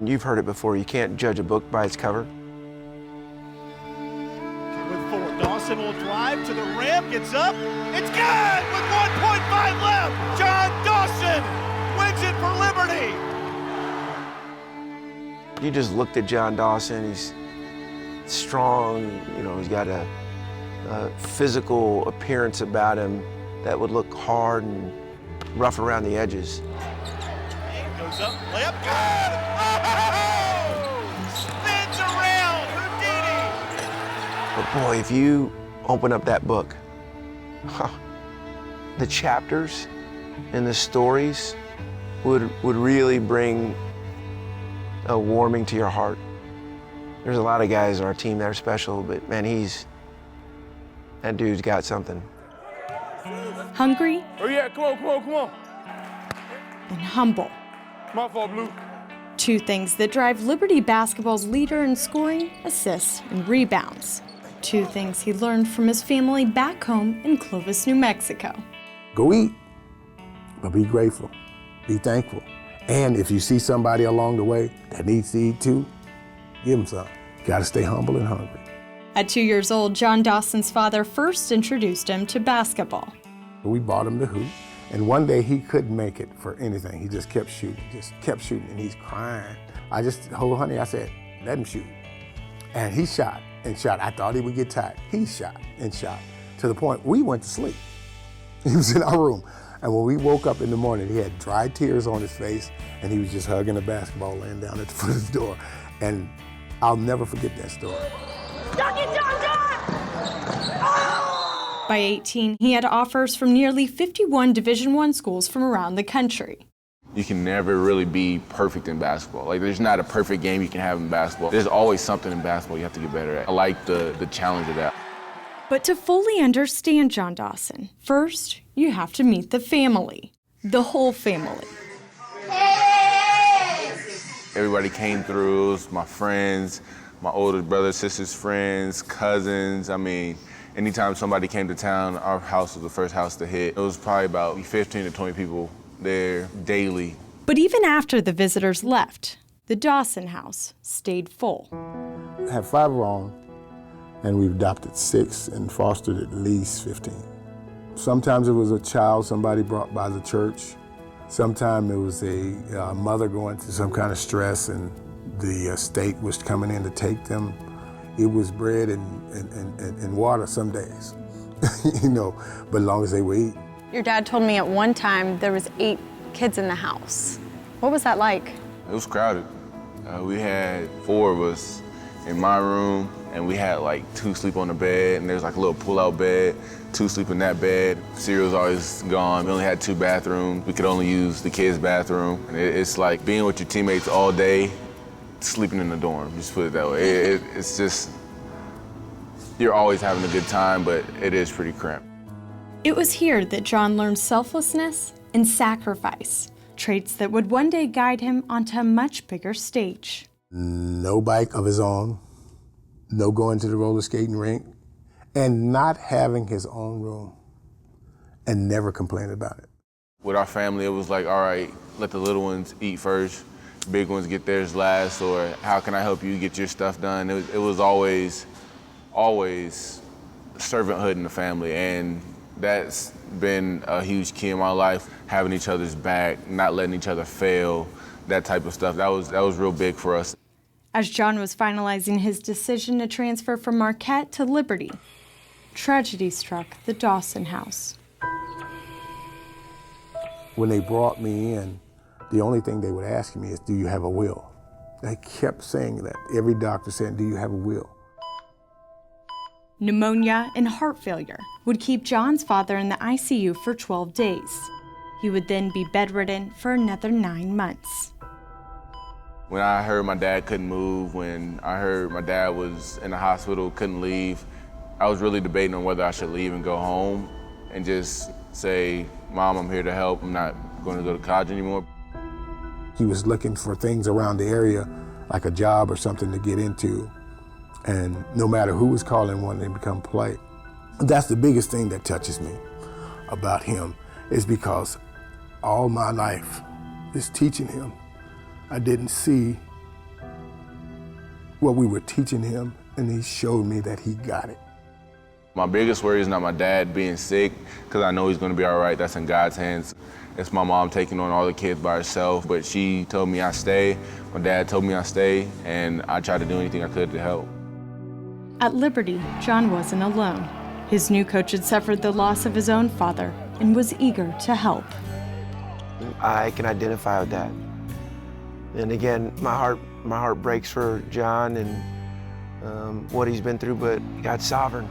You've heard it before, you can't judge a book by its cover. With 4, Dawson will drive to the rim, gets up, it's good with 1.5 left. John Dawson wins it for Liberty. You just looked at John Dawson, he's strong, you know, he's got a physical appearance about him that would look hard and rough around the edges. Goes up, layup, good! Oh! Spins around, Houdini! But boy, if you open up that book, the chapters and the stories would really bring a warming to your heart. There's a lot of guys on our team that are special, but man, that dude's got something. Hungry? Oh yeah, come on. And humble. My fault, Blue. 2 things that drive Liberty basketball's leader in scoring, assists, and rebounds. 2 things he learned from his family back home in Clovis, New Mexico. Go eat, but be grateful, be thankful. And if you see somebody along the way that needs to eat too, give them some. You gotta stay humble and hungry. At 2 years old, John Dawson's father first introduced him to basketball. We bought him the hoop, and one day he couldn't make it for anything. He just kept shooting, and he's crying. I just, honey, I said, let him shoot. And he shot and shot. I thought he would get tired. He shot and shot to the point we went to sleep. He was in our room. And when we woke up in the morning, he had dry tears on his face, and he was just hugging a basketball laying down at the foot of the door. And I'll never forget that story. By 18, he had offers from nearly 51 Division I schools from around the country. You can never really be perfect in basketball. Like, there's not a perfect game you can have in basketball. There's always something in basketball you have to get better at. I like the challenge of that. But to fully understand John Dawson, first, you have to meet the family, the whole family. Everybody came through. It was my friends, my older brothers, sisters, friends, cousins. I mean, anytime somebody came to town, our house was the first house to hit. It was probably about 15 to 20 people there daily. But even after the visitors left, the Dawson house stayed full. I have 5 wrong, and we've adopted 6 and fostered at least 15. Sometimes it was a child somebody brought by the church. Sometimes it was a mother going through some kind of stress and the state was coming in to take them. It was bread and water some days, you know, but as long as they would eat. Your dad told me at one time there was 8 kids in the house. What was that like? It was crowded. We had 4 of us in my room, and we had like 2 sleep on the bed, and there's like a little pull-out bed, 2 sleep in that bed. Cereal's always gone. We only had 2 bathrooms. We could only use the kids' bathroom. And it's like being with your teammates all day, sleeping in the dorm, just put it that way. It's just, you're always having a good time, but it is pretty cramped. It was here that John learned selflessness and sacrifice, traits that would one day guide him onto a much bigger stage. No bike of his own, no going to the roller skating rink, and not having his own room, and never complain about it. With our family, it was like, all right, let the little ones eat first, big ones get theirs last, or how can I help you get your stuff done? It was always servanthood in the family, and that's been a huge key in my life, having each other's back, not letting each other fail, that type of stuff. That was real big for us. As John was finalizing his decision to transfer from Marquette to Liberty, tragedy struck the Dawson house. When they brought me in, the only thing they would ask me is, do you have a will? They kept saying that. Every doctor said, do you have a will? Pneumonia and heart failure would keep John's father in the ICU for 12 days. He would then be bedridden for another 9 months. When I heard my dad couldn't move, when I heard my dad was in the hospital, couldn't leave, I was really debating on whether I should leave and go home and just say, Mom, I'm here to help. I'm not going to go to college anymore. He was looking for things around the area, like a job or something to get into. And no matter who was calling, wanted to come play. That's the biggest thing that touches me about him, is because all my life is teaching him. I didn't see what we were teaching him, and he showed me that he got it. My biggest worry is not my dad being sick, because I know he's going to be all right. That's in God's hands. It's my mom taking on all the kids by herself, but she told me I stay. My dad told me I stay, and I tried to do anything I could to help. At Liberty, John wasn't alone. His new coach had suffered the loss of his own father and was eager to help. I can identify with that. And again, my heart breaks for John and what he's been through, but God's sovereign.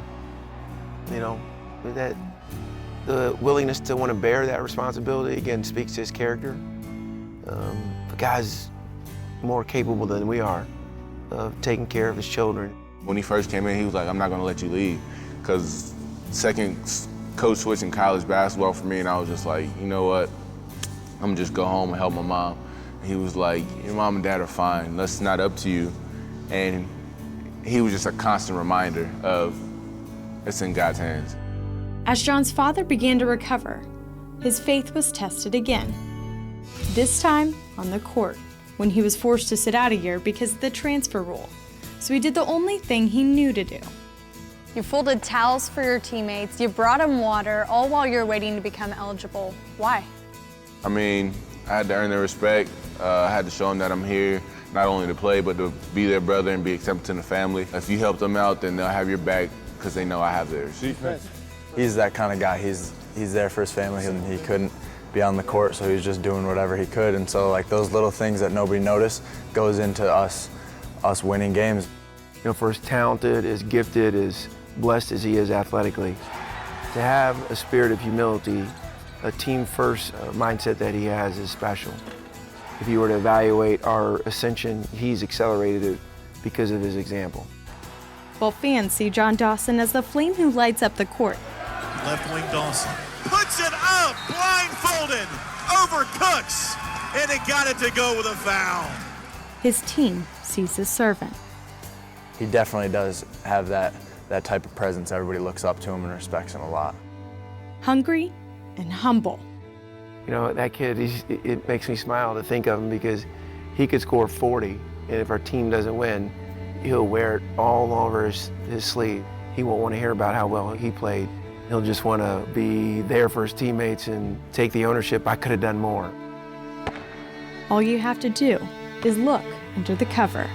You know, that the willingness to want to bear that responsibility, again, speaks to his character. But God's more capable than we are of taking care of his children. When he first came in, he was like, I'm not going to let you leave, because second coach switch in college basketball for me, and I was just like, you know what, I'm gonna just go home and help my mom. And he was like, your mom and dad are fine, that's not up to you. And he was just a constant reminder of it's in God's hands. As John's father began to recover, his faith was tested again. This time on the court, when he was forced to sit out a year because of the transfer rule. So he did the only thing he knew to do. You folded towels for your teammates, you brought them water, all while you're waiting to become eligible. Why? I mean, I had to earn their respect. I had to show them that I'm here, not only to play, but to be their brother and be accepted in the family. If you help them out, then they'll have your back because they know I have theirs. He's that kind of guy. He's there for his family, and he couldn't be on the court, so he was just doing whatever he could. And so, like, those little things that nobody noticed goes into us winning games. You know, for as talented, as gifted, as blessed as he is athletically, to have a spirit of humility, a team-first mindset that he has is special. If you were to evaluate our ascension, he's accelerated it because of his example. While fans see John Dawson as the flame who lights up the court, Left wing Dawson puts it up, blindfolded, overcooks, and it got it to go with a foul. his team sees his servant. He definitely does have that type of presence. Everybody looks up to him and respects him a lot. Hungry and humble. You know, that kid, it makes me smile to think of him because he could score 40, and if our team doesn't win, he'll wear it all over his sleeve. He won't want to hear about how well he played. He'll just want to be there for his teammates and take the ownership. I could have done more. All you have to do is look under the cover.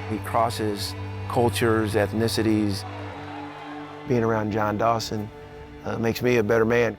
He crosses cultures, ethnicities. Being around John Dawson makes me a better man.